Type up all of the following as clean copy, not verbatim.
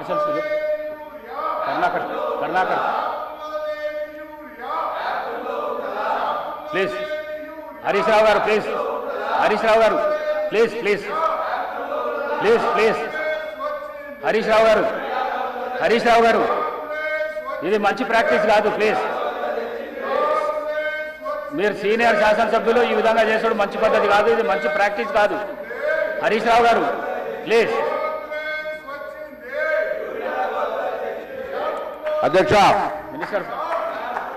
marshals Karunakar Karunakar please Harish Rao గారు please Harish Rao గారు please please please please Harish Rao గారు హరీష్ రావు గారు ఇది మంచి ప్రాక్టీస్ కాదు ప్లీజ్ మీరు సీనియర్ శాసనసభ్యులు ఈ విధంగా చేసడం మంచి పద్ధతి కాదు ఇది మంచి ప్రాక్టీస్ కాదు హరీష్ రావు గారు ప్లీజ్ అధ్యక్ష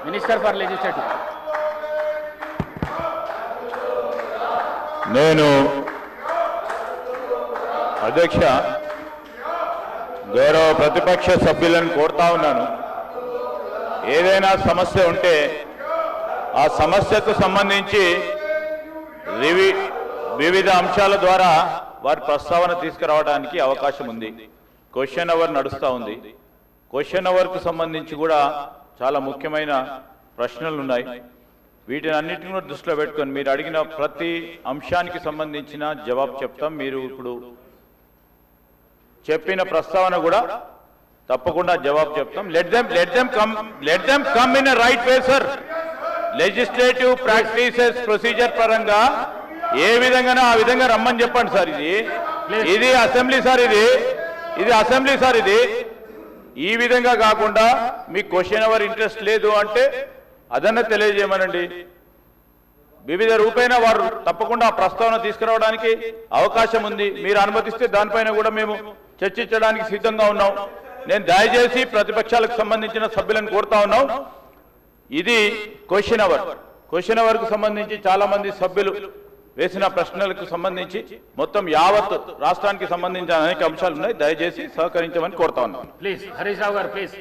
మినిస్టర్ ఫర్ లెజిస్లేటివ్ నేను అధ్యక్ష గౌరవ ప్రతిపక్ష సభ్యులను కోరుతా ఉన్నాను ఏదైనా సమస్య ఉంటే ఆ సమస్యకు సంబంధించి వివిధ అంశాల ద్వారా వారి ప్రస్తావన తీసుకురావడానికి అవకాశం ఉంది క్వశ్చన్ అవర్ నడుస్తూ ఉంది క్వశ్చన్ అవర్కు సంబంధించి కూడా చాలా ముఖ్యమైన ప్రశ్నలు ఉన్నాయి వీటిని అన్నిటిని కూడా దృష్టిలో పెట్టుకొని మీరు అడిగిన ప్రతి అంశానికి సంబంధించిన జవాబు చెప్తాం మీరు ఇప్పుడు చెప్పిన ప్రస్తావన కూడా తప్పకుండా జవాబు చెప్తాం let them come in a right way sir legislative practices procedure పరంగా ఏ విధంగానో ఆ విధంగా రమ్మని చెప్పండి సార్ ఇది అసెంబ్లీ సార్ ఇది అసెంబ్లీ సార్ ఇది ఈ విధంగా కాకుండా మీకు క్వశ్చన్ అవర్ ఇంట్రెస్ట్ లేదు అంటే అదన్నా తెలియజేయమనండి వివిధ రూపేణ వారు తప్పకుండా ఆ ప్రస్తావన తీసుకురావడానికి అవకాశం ఉంది మీరు అనుమతిస్తే దానిపైన కూడా మేము చర్చించడానికి సిద్ధంగా ఉన్నాం నేను దయచేసి ప్రతిపక్షాలకు సంబంధించిన సభ్యులను కోరుతా ఉన్నాం ఇది క్వశ్చన్ అవర్కు సంబంధించి చాలా మంది సభ్యులు వేసిన ప్రశ్నలకు సంబంధించి మొత్తం యావత్ రాష్ట్రానికి సంబంధించిన అనేక అంశాలు ఉన్నాయి దయచేసి సహకరించమని కోరుతా ఉన్నాను ప్లీజ్ హరీష్ రావు గారు ప్లీజ్